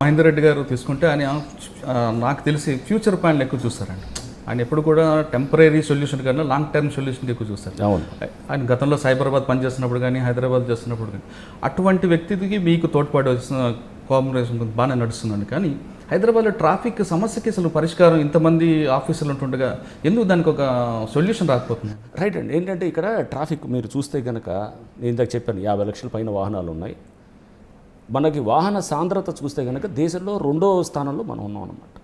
మహేందర్ రెడ్డి గారు తీసుకుంటే ఆయన నాకు తెలిసి ఫ్యూచర్ ప్లాన్లు ఎక్కువ చూస్తారండి. ఆయన ఎప్పుడు కూడా టెంపరీ సొల్యూషన్ కన్నా లాంగ్ టర్మ్ సొల్యూషన్ ఎక్కువ చూస్తారు. అవును, ఆయన గతంలో సైబరాబాద్ పనిచేస్తున్నప్పుడు కానీ హైదరాబాద్ చేస్తున్నప్పుడు కానీ అటువంటి వ్యక్తికి మీకు తోడ్పాటు వచ్చిన కోఆపరేషన్ బాగానే నడుస్తుందండి. కానీ హైదరాబాద్లో ట్రాఫిక్ సమస్యకి అసలు పరిష్కారం ఇంతమంది ఆఫీసులు ఉంటుండగా ఎందుకు దానికి ఒక సొల్యూషన్ రాకపోతుంది? రైట్ అండి. ఏంటంటే ఇక్కడ ట్రాఫిక్ మీరు చూస్తే కనుక నేను ఇందాక చెప్పాను 50 లక్షల పైన వాహనాలు ఉన్నాయి. మనకి వాహన సాంద్రత చూస్తే కనుక దేశంలో 2వ స్థానంలో మనం ఉన్నాం అనమాట.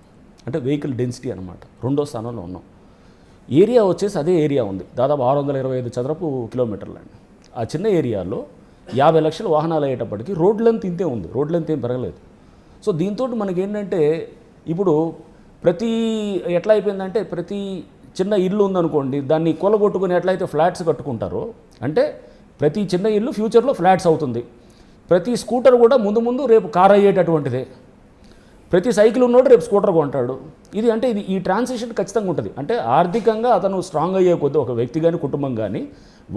అంటే వెహికల్ డెన్సిటీ అనమాట 2వ స్థానంలో ఉన్నాం. ఏరియా వచ్చేసి అదే ఏరియా ఉంది, దాదాపు 625 చదరపు కిలోమీటర్లు అండి. ఆ చిన్న ఏరియాలో 50 లక్షల వాహనాలు అయ్యేటప్పటికి రోడ్ లెంత్ ఇంతే ఉంది, రోడ్ లెంత్ ఏం పెరగలేదు. సో దీంతో మనకి ఏంటంటే ఇప్పుడు ఎట్లా అయిపోయిందంటే ప్రతి చిన్న ఇల్లు ఉందనుకోండి, దాన్ని కొలగొట్టుకుని ఎట్లయితే ఫ్లాట్స్ కట్టుకుంటారో, అంటే ప్రతి చిన్న ఇల్లు ఫ్యూచర్లో ఫ్లాట్స్ అవుతుంది. ప్రతి స్కూటర్ కూడా ముందు రేపు కార్ అయ్యేటటువంటిదే. ప్రతి సైకిల్ ఉన్నోడు రేపు స్కూటర్ కొంటాడు. ఇది ఈ ట్రాన్సిషన్ ఖచ్చితంగా ఉంటుంది. అంటే ఆర్థికంగా అతను స్ట్రాంగ్ అయ్యే కొద్దీ ఒక వ్యక్తి కానీ కుటుంబం కానీ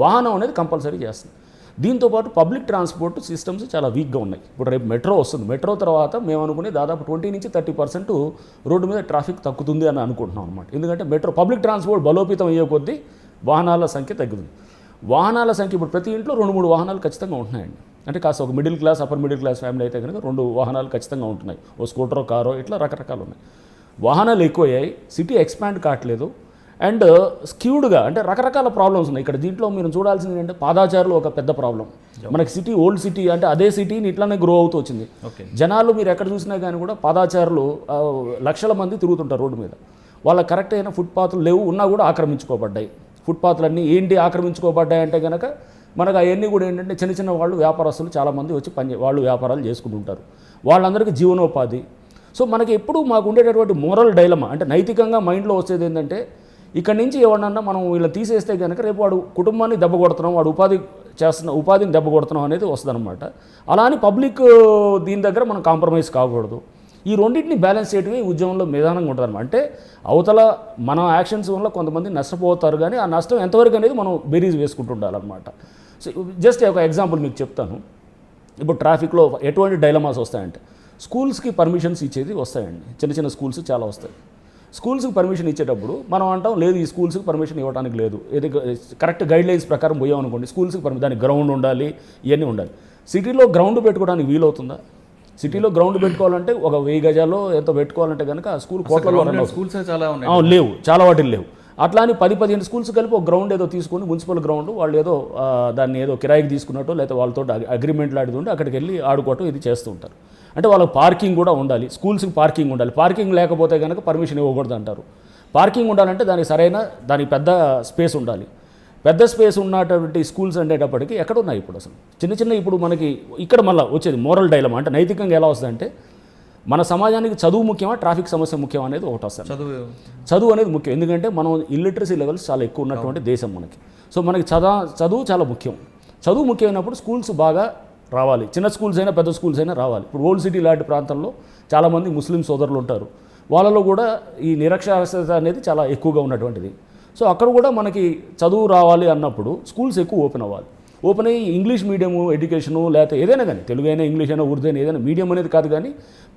వాహనం అనేది కంపల్సరీ చేస్తుంది. దీంతోపాటు పబ్లిక్ ట్రాన్స్పోర్ట్ సిస్టమ్స్ చాలా వీక్గా ఉన్నాయి. ఇప్పుడు రేపు మెట్రో వస్తుంది. మెట్రో తర్వాత మేము అనుకునే దాదాపు 20 నుంచి 30% రోడ్డు మీద ట్రాఫిక్ తగ్గుతుంది అని అనుకుంటున్నాం అనమాట. ఎందుకంటే పబ్లిక్ ట్రాన్స్పోర్ట్ బలోపేతం అయ్యే కొద్దీ వాహనాల సంఖ్య తగ్గుతుంది. వాహనాల సంఖ్య ఇప్పుడు ప్రతి ఇంట్లో 2-3 వాహనాలు ఖచ్చితంగా ఉంటున్నాయండి. అంటే కాస్త ఒక middle class upper middle class family అయితే కనుక 2 వాహనాలు ఖచ్చితంగా ఉంటున్నాయి. ఓ స్కూటరో కారో ఇట్లా రకరకాలు ఉన్నాయి. వాహనాలు ఎక్కువయ్యాయి, సిటీ ఎక్స్పాండ్ కావట్లేదు, అండ్ స్క్యూడ్గా అంటే రకరకాల ప్రాబ్లమ్స్ ఉన్నాయి ఇక్కడ. దీంట్లో మీరు చూడాల్సింది ఏంటంటే పాదాచారులు ఒక పెద్ద ప్రాబ్లం. మనకి సిటీ ఓల్డ్ సిటీ అంటే అదే సిటీని ఇట్లానే గ్రో అవుతూ వచ్చింది. జనాలు మీరు ఎక్కడ చూసినా కానీ కూడా పాదాచారులు లక్షల మంది తిరుగుతుంటారు రోడ్డు మీద. వాళ్ళకి కరెక్ట్ అయిన ఫుట్పాత్లు లేవు, ఉన్నా కూడా ఆక్రమించుకోబడ్డాయి. ఫుట్పాత్లన్నీ ఏంటి ఆక్రమించుకోబడ్డాయి అంటే కనుక మనకు అవన్నీ కూడా ఏంటంటే చిన్న వాళ్ళు వ్యాపారస్తులు చాలామంది వచ్చి వాళ్ళు వ్యాపారాలు చేసుకుంటుంటారు. వాళ్ళందరికీ జీవనోపాధి. సో మనకి ఎప్పుడు మాకు ఉండేటటువంటి మోరల్ డైలమా అంటే నైతికంగా మైండ్లో వచ్చేది ఏంటంటే ఇక్కడ నుంచి ఎవరన్నా మనం వీళ్ళని తీసేస్తే కనుక రేపు వాడు కుటుంబాన్ని దెబ్బ కొడుతున్నాం, వాడు ఉపాధిని దెబ్బ కొడుతున్నాం అనేది వస్తుందన్నమాట. అలా అని పబ్లిక్ దీని దగ్గర మనం కాంప్రమైజ్ కాకూడదు. ఈ రెండింటిని బ్యాలెన్స్ చేయడమే ఈ ఉద్యమంలో నిదానంగా ఉంటుంది అనమాట. అంటే అవతల మన యాక్షన్స్ వల్ల కొంతమంది నష్టపోతారు, కానీ ఆ నష్టం ఎంతవరకు అనేది మనం బేరీజ్ వేసుకుంటూ ఉండాలన్నమాట. సో జస్ట్ ఒక ఎగ్జాంపుల్ మీకు చెప్తాను. ఇప్పుడు ట్రాఫిక్లో ఎటువంటి డైలమాస్ వస్తాయంటే స్కూల్స్కి పర్మిషన్స్ ఇచ్చేది వస్తాయండి. చిన్న స్కూల్స్ చాలా వస్తాయి. స్కూల్స్కి పర్మిషన్ ఇచ్చేటప్పుడు మనం అంటాం లేదు ఈ స్కూల్స్కి పర్మిషన్ ఇవ్వడానికి లేదు, ఇది కరెక్ట్ గైడ్లైన్స్ ప్రకారం పోయామనుకోండి స్కూల్స్కి దానికి గ్రౌండ్ ఉండాలి, ఇవన్నీ ఉండాలి. సిటీలో గ్రౌండ్ పెట్టుకోవడానికి వీలవుతుందా? సిటీలో గ్రౌండ్ పెట్టుకోవాలంటే ఒక 1000 గజాల్లో ఎంతో పెట్టుకోవాలంటే కనుక స్కూల్ కోట్లలో స్కూల్స్ చాలా లేవు, చాలా వాటిని లేవు. అట్లా అని 10-15 స్కూల్స్ కలిపి ఒక గ్రౌండ్ ఏదో తీసుకొని మున్సిపల్ గ్రౌండ్ వాళ్ళు ఏదో దాన్ని ఏదో కిరాయికి తీసుకున్నట్టు లేకపోతే వాళ్ళతో అగ్రిమెంట్లు ఆడుతుంటే అక్కడికి వెళ్ళి ఆడుకోవటం ఇది చేస్తూ ఉంటారు. అంటే వాళ్ళకి పార్కింగ్ కూడా ఉండాలి, స్కూల్స్కి పార్కింగ్ ఉండాలి. పార్కింగ్ లేకపోతే కనుక పర్మిషన్ ఇవ్వకూడదు అంటారు. పార్కింగ్ ఉండాలంటే దానికి పెద్ద స్పేస్ ఉండాలి. పెద్ద స్పేస్ ఉన్నటువంటి స్కూల్స్ అనేటప్పటికీ ఎక్కడున్నాయి ఇప్పుడు అసలు చిన్న ఇప్పుడు మనకి ఇక్కడ మళ్ళీ వచ్చేది మోరల్ డైలమా అంటే నైతికంగా ఎలా వస్తుందంటే మన సమాజానికి చదువు ముఖ్యమా ట్రాఫిక్ సమస్య ముఖ్యం అనేది ఒకటి వస్తుంది. చదువు అనేది ముఖ్యం, ఎందుకంటే మనం ఇల్లిటరసీ లెవెల్స్ చాలా ఎక్కువ ఉన్నటువంటి దేశం మనకి. సో మనకి చదువు చాలా ముఖ్యం. చదువు ముఖ్యమైనప్పుడు స్కూల్స్ బాగా రావాలి, చిన్న స్కూల్స్ అయినా పెద్ద స్కూల్స్ అయినా రావాలి. ఇప్పుడు ఓల్డ్ సిటీ లాంటి ప్రాంతంలో చాలామంది ముస్లిం సోదరులు ఉంటారు, వాళ్ళలో కూడా ఈ నిరక్షరాస్యత అనేది చాలా ఎక్కువగా ఉన్నటువంటిది. సో అక్కడ కూడా మనకి చదువు రావాలి అన్నప్పుడు స్కూల్స్ ఎక్కువ ఓపెన్ అయ్యి ఇంగ్లీష్ మీడియం ఎడ్యుకేషను లేకపోతే ఏదైనా కానీ తెలుగు అయినా ఇంగ్లీష్ అయినా ఉర్దూ అయినా ఏదైనా మీడియం అనేది కాదు, కానీ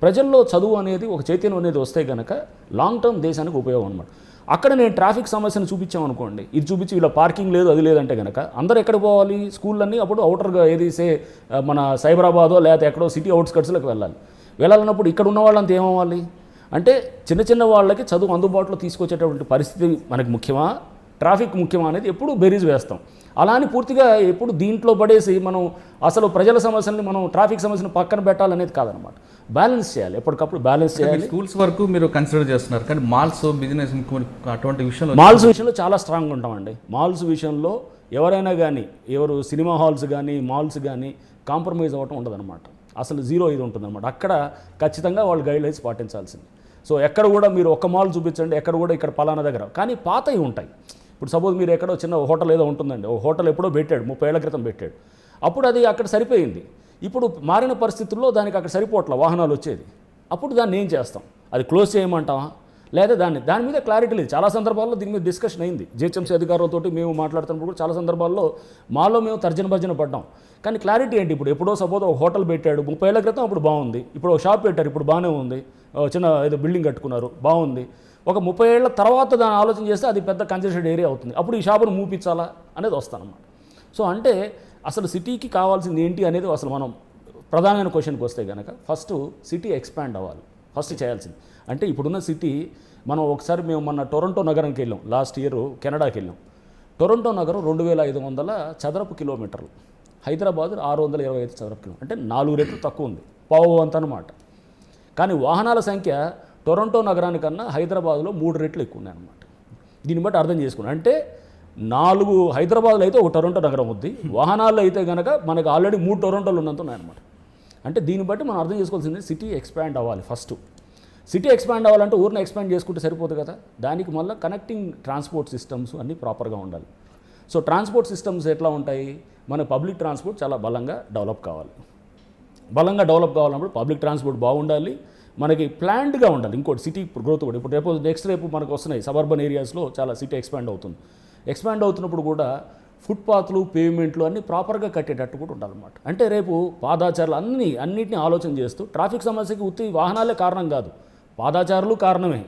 ప్రజల్లో చదువు అనేది ఒక చైతన్యం అనేది వస్తే కనుక లాంగ్ టర్మ్ దేశానికి ఉపయోగం అనమాట. అక్కడ నేను ట్రాఫిక్ సమస్యను చూపించామనుకోండి, ఇది చూపించి ఇలా పార్కింగ్ లేదు అది లేదంటే కనుక అందరూ ఎక్కడ పోవాలి? స్కూళ్ళన్నీ అప్పుడు అవుటర్గా మన సైబరాబాదో లేకపోతే ఎక్కడో సిటీ అవుట్స్కట్స్లోకి వెళ్ళాలన్నప్పుడు ఇక్కడ ఉన్న వాళ్ళంతా ఏమవ్వాలి అంటే చిన్న వాళ్ళకి చదువు అందుబాటులో తీసుకొచ్చేటటువంటి పరిస్థితి మనకి ముఖ్యమా ట్రాఫిక్ ముఖ్యమా అనేది ఎప్పుడు బేరీజ్ వేస్తాం. అలా అని పూర్తిగా ఎప్పుడు దీంట్లో పడేసి మనం అసలు ప్రజల సమస్యల్ని మనం ట్రాఫిక్ సమస్యను పక్కన పెట్టాలనేది కాదనమాట. బ్యాలెన్స్ చేయాలి, ఎప్పటికప్పుడు బ్యాలెన్స్ చేయాలి. స్కూల్స్ వరకు మీరు కన్సిడర్ చేస్తున్నారు, కానీ మాల్స్ బిజినెస్ అటువంటి విషయంలో మాల్స్ విషయంలో చాలా స్ట్రాంగ్గా ఉంటామండి. మాల్స్ విషయంలో ఎవరైనా కానీ ఎవరు సినిమా హాల్స్ కానీ మాల్స్ కానీ కాంప్రమైజ్ అవ్వటం ఉండదన్నమాట. అసలు జీరో ఇది ఉంటుందన్నమాట. అక్కడ ఖచ్చితంగా వాళ్ళు గైడ్లైన్స్ పాటించాల్సింది. సో ఎక్కడ కూడా మీరు ఒక మాల్ చూపించండి, ఎక్కడ కూడా ఇక్కడ పలానా దగ్గర, కానీ పాతవి ఉంటాయి. ఇప్పుడు సపోజ్ మీరు ఎక్కడో చిన్న హోటల్ ఏదో ఉంటుందండి, ఓ హోటల్ ఎప్పుడో పెట్టాడు 30 ఏళ్ల క్రితం పెట్టాడు, అప్పుడు అది అక్కడ సరిపోయింది. ఇప్పుడు మారిన పరిస్థితుల్లో దానికి అక్కడ సరిపోట్ల వాహనాలు వచ్చేది, అప్పుడు దాన్ని ఏం చేస్తాం? అది క్లోజ్ చేయమంటావా లేదా దాని మీద క్లారిటీ లేదు. చాలా సందర్భాల్లో దీని మీద డిస్కషన్ అయింది. జిహెచ్ఎంసీ అధికారులతో మేము మాట్లాడుతున్నప్పుడు కూడా చాలా సందర్భాల్లో మాలో మేము తర్జన పడ్డాం. కానీ క్లారిటీ ఏంటి? ఇప్పుడు ఎప్పుడో సపోజ్ ఒక హోటల్ పెట్టాడు 30 ఏళ్ల క్రితం, అప్పుడు బాగుంది. ఇప్పుడు ఒక షాప్ పెట్టారు, ఇప్పుడు బాగానే ఉంది. చిన్న ఏదో బిల్డింగ్ కట్టుకున్నారు, బాగుంది. ఒక 30 ఏళ్ల తర్వాత దాన్ని ఆలోచన చేస్తే అది పెద్ద కంజెస్టెడ్ ఏరియా అవుతుంది. అప్పుడు ఈ షాపును మూపించాలా అనేది వస్తానన్నమాట. సో అంటే అసలు సిటీకి కావాల్సింది ఏంటి అనేది అసలు మనం ప్రధానమైన క్వశ్చన్కి వస్తే కనుక ఫస్ట్ సిటీ ఎక్స్పాండ్ అవ్వాలి. ఫస్ట్ చేయాల్సింది అంటే ఇప్పుడున్న సిటీ మనం ఒకసారి మేము మొన్న టొరంటో నగరంకి వెళ్ళాం. లాస్ట్ ఇయర్ కెనడాకి వెళ్ళాం. టొరంటో నగరం 2500 చదరపు కిలోమీటర్లు, హైదరాబాద్ 625 చదరపు కిలోమీటర్లు, అంటే 4 రెట్లు తక్కువ ఉంది, పావు అంత అనమాట. కానీ వాహనాల సంఖ్య టొరంటో నగరానికన్నా హైదరాబాద్లో 3 రెట్లు ఎక్కువ ఉన్నాయి అన్నమాట. దీన్ని బట్టి అర్థం చేసుకున్నాం. అంటే 4 హైదరాబాద్లో అయితే ఒక టొరంటో నగరం ఉంది, వాహనాల్లో అయితే కనుక మనకు ఆల్రెడీ 3 టొరంటోలు ఉన్నంత ఉన్నాయన్నమాట. అంటే దీన్ని బట్టి మనం అర్థం చేసుకోవాల్సింది సిటీ ఎక్స్పాండ్ అవ్వాలి. ఫస్ట్ సిటీ ఎక్స్పాండ్ అవ్వాలంటే ఊరిని ఎక్స్పాండ్ చేసుకుంటే సరిపోదు కదా, దానికి మళ్ళీ కనెక్టింగ్ ట్రాన్స్పోర్ట్ సిస్టమ్స్ అన్నీ ప్రాపర్గా ఉండాలి. సో ట్రాన్స్పోర్ట్ సిస్టమ్స్ ఎట్లా ఉంటాయి? మన పబ్లిక్ ట్రాన్స్పోర్ట్ చాలా బలంగా డెవలప్ కావాలి. బలంగా డెవలప్ కావాలన్నప్పుడు పబ్లిక్ ట్రాన్స్పోర్ట్ బాగుండాలి, మనకి ప్లాన్డ్గా ఉండాలి. ఇంకోటి సిటీ గ్రోత్ కూడా ఇప్పుడు రేపు మనకు వస్తున్నాయి సబర్బన్ ఏరియాస్లో చాలా సిటీ ఎక్స్పాండ్ అవుతుంది. ఎక్స్పాండ్ అవుతున్నప్పుడు కూడా ఫుట్పాత్లు, పేమెంట్లు అన్నీ ప్రాపర్గా కట్టేటట్టు కూడా ఉండాలన్నమాట. అంటే రేపు పాదాచారులు అన్నిటిని ఆలోచన చేస్తూ ట్రాఫిక్ సమస్యకి ఉత్తి వాహనాలే కారణం కాదు, పాదాచారులు కారణమే,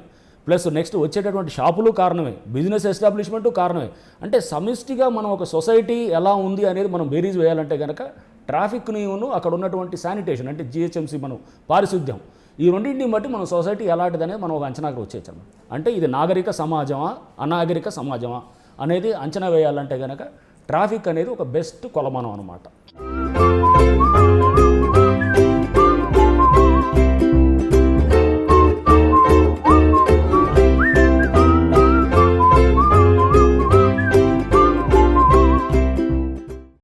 ప్లస్ నెక్స్ట్ వచ్చేటటువంటి షాపులు కారణమే, బిజినెస్ ఎస్టాబ్లిష్మెంటు కారణమే. అంటే సమిష్టిగా మనం ఒక సొసైటీ ఎలా ఉంది అనేది మనం బేరీజ్ వేయాలంటే కనుక ట్రాఫిక్ని అక్కడ ఉన్నటువంటి శానిటేషన్ అంటే జిహెచ్ఎంసీ మనం పారిశుద్ధ్యం, ఈ రెండింటిని బట్టి మన సొసైటీ ఎలాంటిదనేది మనం ఒక అంచనాకు వచ్చేయచ్చు. అంటే ఇది నాగరిక సమాజమా అనాగరిక సమాజమా అనేది అంచనా వేయాలంటే కనుక ట్రాఫిక్ అనేది ఒక బెస్ట్ కొలమానం అన్నమాట.